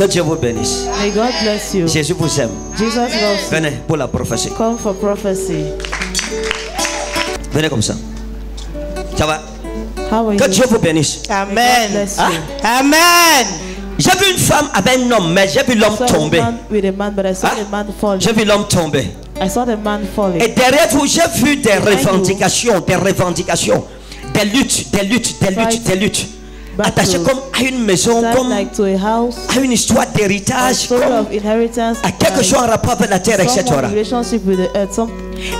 Que Dieu vous bénisse. May God bless you. Jésus vous aime. Jesus loves you. Venez pour la prophétie. Come for prophecy. Venez comme ça. Ça va? How are Que you? Dieu vous bénisse. God Amen. bless you. Amen. J'ai vu une femme avec un homme, mais j'ai vu l'homme I saw a tomber. man with a man, but I saw the man falling. J'ai vu l'homme tomber. I saw the man falling. Et derrière vous, j'ai vu des revendications, des luttes, des luttes. Attachées comme à une maison, comme Like to a house, à une histoire a d'héritage, story comme of inheritance, à quelque chose en rapport avec la terre, etc. some relationship with the earth, some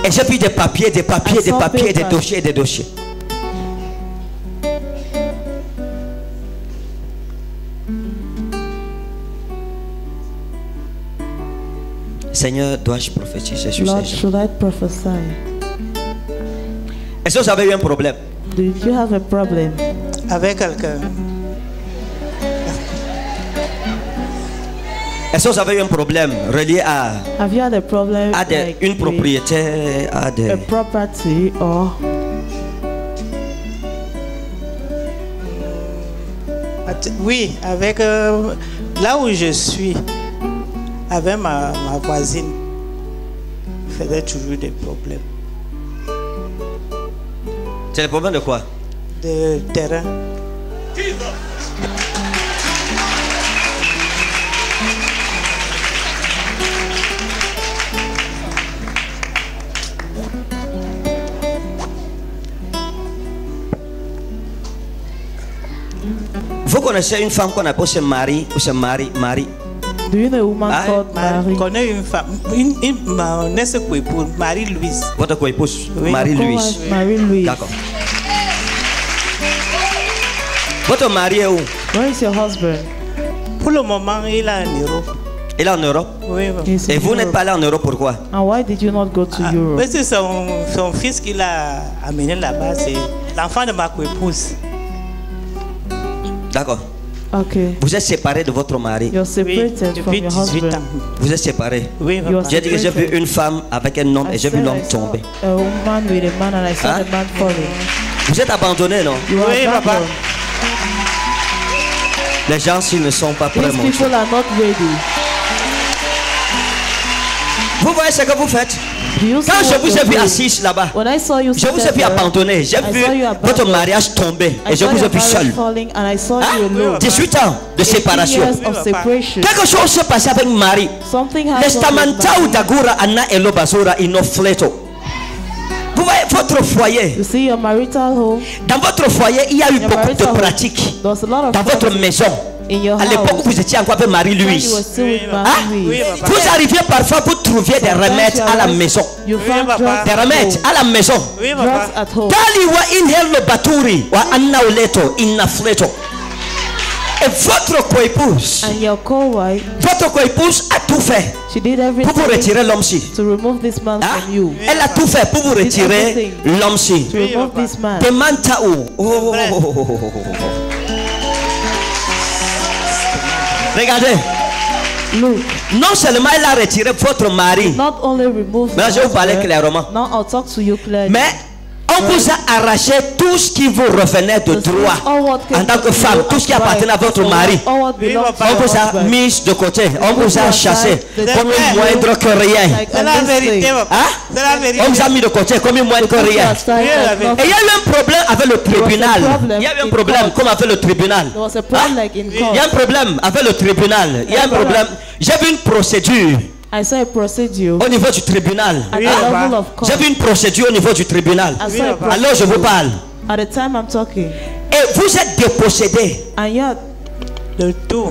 Et j'ai vu des papiers, des dossiers, des dossiers. Seigneur, dois-je prophétiser sur Lord, ces gens? should I prophesy? Est-ce que vous avez eu un problème? Do you have a problem? Avec quelqu'un. Est-ce que vous avez eu un problème relié à Have you had a problem like une with propriété, à des... a property or Oui, avec là où je suis, avec ma voisine, faisait toujours des problèmes C'est le problème de quoi? de terrain. Vous connaissez une femme qu'on appelle Marie ou c'est Marie? do you know a woman Ah, called Je Mary? connais une femme, mon ex-épouse, Marie-Louise. Votre co-épouse, Oui. Marie-Louise. Mary Louise. D'accord. Votre mari est où? Where is your husband? Pour le moment, il est en Europe. Il est en Europe. Oui, He's Et in vous n'êtes Europe. pas allé en Europe, pourquoi? And why did you not go to Europe? Mais c'est son fils qu'il a amené là-bas, c'est l'enfant de ma co-épouse. D'accord. Okay. Vous êtes séparés de votre mari. You're Oui, separated from depuis your 18 husband. ans. Vous êtes séparés. Oui, You are papa. J'ai dit que j'ai vu une femme avec un homme I et j'ai vu said l'homme I saw tomber. a woman with a man and I saw Hein? the man falling. Vous êtes abandonnés, non? You are Oui, papa. abandoned. Les gens, s'ils ne sont pas prêts, These mon people Dieu. are not ready. Vous voyez ce que vous faites? Do you see Quand je what vous you're ai vu doing? assise là-bas, When I saw you je vous ai seated vu there, abandonné. J'ai I vu saw you votre abandoned. mariage tomber I et je saw vous ai your vu marriage seul. falling and I saw Hein? you alone. 18 ans de 18 séparation. years of separation. Quelque chose s'est passé avec Marie. Something happened with L'estamanta ou Mary. d'agura anna elo basura inofleto. Vous voyez votre foyer. You see your marital home. Dans votre foyer, il y a eu Your beaucoup marital de home. pratiques. There was a lot of Dans votre practice maison. in your À l'époque où house. vous étiez encore avec When you were Marie-Louise. still with Hein? Mary. Oui, papa. Vous arriviez parfois, vous trouviez des remèdes à la maison. You Oui, found papa. drugs Des at remèdes home. à la maison. Oui, Drugs papa. at home. Tali wa inhelo baturi wa annauleto innafleto. Et votre coépouse, And your co-wife, votre coépouse a tout fait she did pour vous everything retirer l'homme-ci. to remove this man Hein? from you. Elle a tout fait pour vous retirer everything. l'homme-ci. To remove papa. this man. Demanta où? Oh. Regardez, Look, non seulement elle a retiré votre mari, not only remove mais je vais vous parler clairement, now I'll talk to you clearly. mais on vous a arraché tout ce qui vous revenait de droit en tant que femme, tout ce qui appartenait à votre mari. All what belongs to On your vous a husband. mis de côté, on vous a chassé comme une moindre que rien. Like C'est la vérité, papa. Hein? C'est la vérité. On vous a mis de côté comme une moindre que rien. Et il y a eu un problème avec le tribunal. Il y a eu un problème comme avec le tribunal. There was a problem like in Il y a un court. problème avec le tribunal. Il y a un problème. J'ai vu une procédure I saw a procedure au niveau du tribunal. at the Oui, level papa. of court. J'ai vu une procédure au niveau du tribunal. I saw a papa. Alors je vous parle. At the time I'm talking. Et vous êtes dépossédé. And yet, De tout.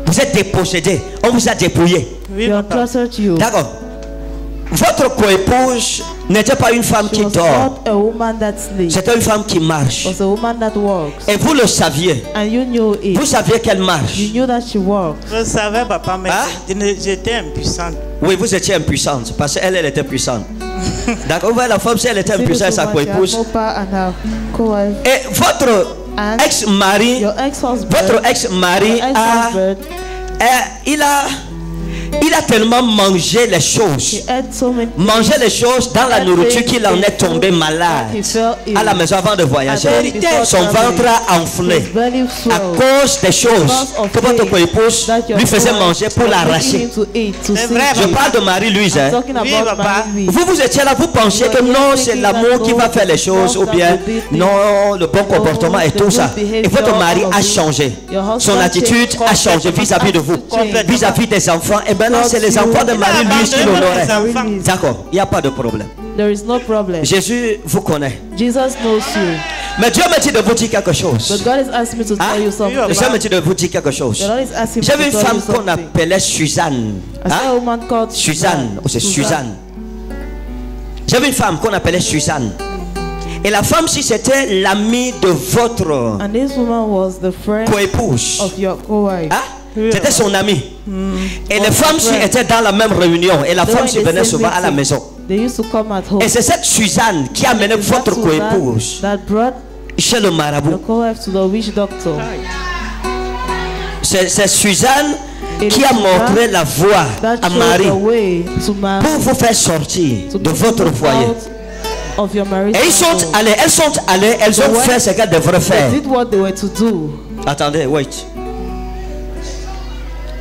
Vous êtes dépossédé. On vous a dépouillé. Oui, you're papa. closer to you. D'accord. Votre coépouse n'était pas une femme She qui was dort. not a woman that sleeps. C'était une femme qui marche. Was a woman that walks. Et vous le saviez. And you knew it. Vous saviez qu'elle marche. You knew that she walked. Je savais, papa, mais Hein? j'étais impuissante. Oui, vous étiez impuissante parce qu'elle, elle était puissante. D'accord, vous voyez la femme, si elle était See impuissante, this sa woman, she has coépouse. no power and her co-wife. Et votre And ex-mari, your ex-husband, votre ex-mari your a, ex-husband, il a, Il a tellement mangé les He choses. ate so many Mangé les choses dans la nourriture qu'il en est tombé malade. He fell ill. À la maison avant de voyager. Son ventre a enflé. His belly À swelled. cause des choses que votre épouse lui faisait manger pour l'arracher. C'est vrai, Je parle de Marie-Louise. Hein. Talking Oui, about papa. Marie-Louise. Vous étiez là, vous pensiez que non, c'est l'amour qui va faire les choses, ou bien non, le bon comportement et tout ça. Et votre mari a changé. Son attitude a changé vis-à-vis de vous, vis-à-vis des enfants. Et maintenant, c'est les enfants de Marie-Louise qui l'honoraient. D'accord, il n'y a pas de problème. There is no problem. Jésus vous connaît. Jesus knows you. Mais Dieu me dit de vous dire quelque But chose. God is asking me to Hein? tell you something. Dieu me dit de vous dire quelque chose. The Lord is asking me J'avais une to tell femme you qu'on something. appelait Suzanne. I saw a Hein? woman called Suzanne, ou c'est Suzanne. J'avais une femme qu'on appelait Suzanne. Et la femme, si c'était l'amie de votre And this woman was the friend coépouse, of your co-wife. hein? C'était son amie. Et les femmes, si étaient dans la même réunion, et la They were femme, in si the venait same souvent à la meeting. maison. They used to come at home. Et c'est cette Suzanne qui a mené It's that votre Susan coépouse that brought chez le the marabout. co-wife to the witch doctor. C'est Suzanne It qui is a Suzanne montré la voie That à showed Marie the way to Mary. pour vous faire sortir To de get votre you foyer. out of your marriage. Et elles sont allées, elles ont The fait way ce qu'elles devraient faire. They did what they were to do. Attendez, wait.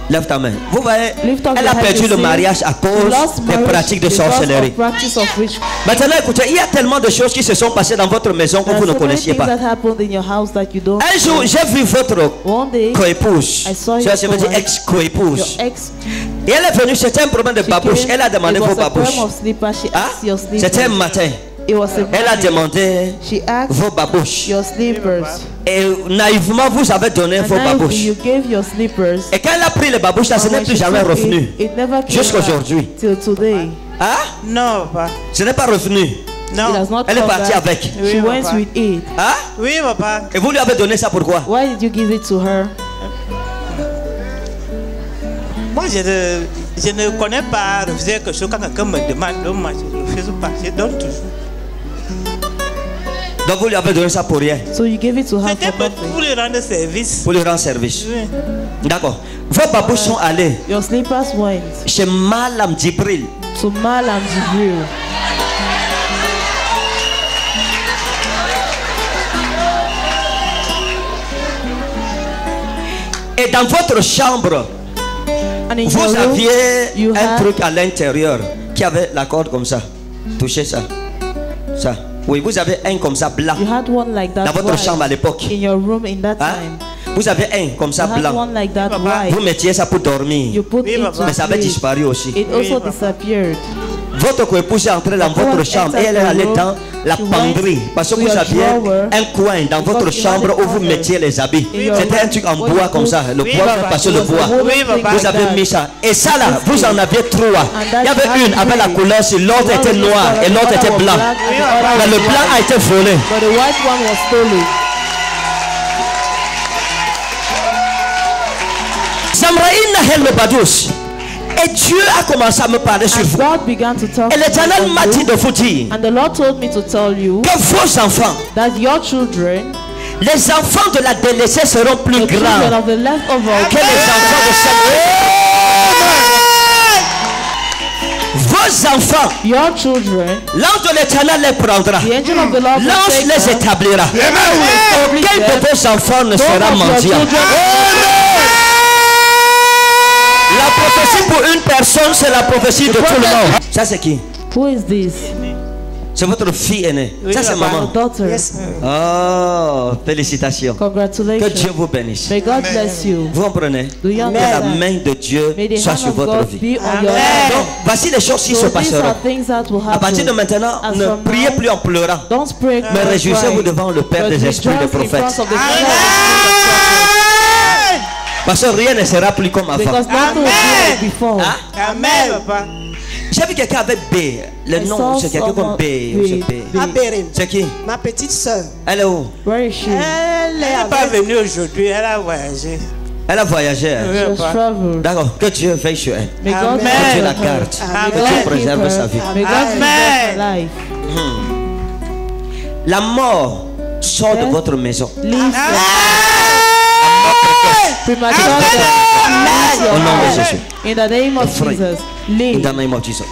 Lève ta main. Vous voyez, Lift up elle your a hand, perdu you le see. mariage à She cause lost des marriage pratiques de because of sorcellerie. practice of witchcraft. Maintenant, écoutez, il y a tellement de choses qui se sont passées dans votre maison que There vous are ne so many connaissiez things pas. that happened in your house that you don't Un jour, know. j'ai vu votre One day, coépouse. I saw Je your veux dire co-wife, ex-coépouse. your ex. Et elle est venue, c'était un problème de She babouche. came, Elle a demandé it vos was a babouches. problem of slippers. She Hein? asked your slippers. C'était un matin. It was a Elle a morning. demandé She asked vos babouches. your slippers. Et naïvement, vous avez donné And vos now babouches. you gave your slippers. Et quand elle a pris les babouches, là, ce And n'est when plus she jamais took revenu. It never came Jusqu'à back aujourd'hui. till today. Hein? Non, papa. Ce n'est pas revenu. It Non. has not Elle est come partie back. avec. She Oui, went papa. with it. Hein? Oui, papa. Et vous lui avez donné ça pourquoi? Why did you give it to her? Moi, je ne connais pas refuser quelque chose quand quelqu'un me demande. Donc, moi, je ne refuse pas. Je donne toujours. Donc vous lui avez donné ça pour rien. So you gave it to her C'était for pour nothing. lui rendre service. Pour lui rendre service. Oui. D'accord. Vos babouches sont allés Your slippers went chez Malam Djibril. to Malam Jibril. Et dans votre chambre, And in vous your room, aviez you un had truc à l'intérieur qui avait la corde comme ça. Touchez ça. Ça. Oui, vous avez un comme ça blanc. you had one like that Dans votre white chambre à l'époque. in your room in that Hein? time. Vous avez un comme ça You had blanc. one like that Papa. white. Vous mettiez ça pour dormir. You put Oui, it papa. to Mais ça avait sleep. disparu aussi. It Oui, also papa. disappeared. Votre coépouse est entrée dans votre chambre et elle est allée dans la penderie. Parce que vous aviez un coin dans votre chambre où vous mettiez les habits. C'était un truc en bois comme ça. Le Oui, bois, papa. parce que le bois. Oui, papa. Vous avez mis ça. Et ça là, vous en aviez trois. Il y avait une avec la couleur, si l'autre était noir et l'autre était blanc. Mais le blanc a été volé. But the white one was stolen. Samraïna Hel Badous. Et Dieu a commencé à me parler sur And vous. God began to talk Et to me l'Éternel m'a dit about de you. vous dire And the Lord told me to tell you que vos enfants, that your children, les enfants de la délaissée seront plus the children grands of the leftover, que les enfants de celle. Vos enfants, your children, l'ange de l'Éternel les prendra. the angel of the Lord will L'ange take les them. établira. Establish Quel them. de vos enfants ne None sera of your mendiant? children. La prophétie pour une personne, c'est la prophétie de tout le monde. Ça c'est qui? Who is this? C'est votre fille aînée. Ça c'est My maman. daughter. Oh, félicitations. Que Congratulations. Dieu vous bénisse. May God bless you. Vous comprenez? Do you Que la understand? main de Dieu May the soit hand sur of votre God vie. be on your Amen. life. Donc, voici les choses qui se So these passeront. are things that will À partir de happen. maintenant, As ne from priez now, plus en pleurant. Don't pray. Mais don't réjouissez-vous cry, devant le Père but des esprits, le rejoice in prophète. front of the King of the Spirit of prophets. Parce que rien ne sera plus comme avant. Because nothing will be like before. Hein? Amen, papa. J'ai vu quelqu'un avec B. Le I nom, saw c'est quelqu'un comme someone B. with C'est B. B. Abérim, C'est qui? ma petite soeur. Elle est où? Where is she? Elle est Elle n'est pas avec venue aujourd'hui, elle a voyagé. Elle a voyagé. hein? Oui, She has papa. traveled. D'accord. Que Dieu veille sur elle. May God Amen. Que Dieu la preserve her. garde. May Que God Dieu keep préserve her. sa vie. May God Amen. preserve her life. La mort sort de Yes. votre maison. Leave La mort précoce. premature Amen. death. Au nom de Jésus. In the name of Free. Jesus. In Live. the name of Jesus.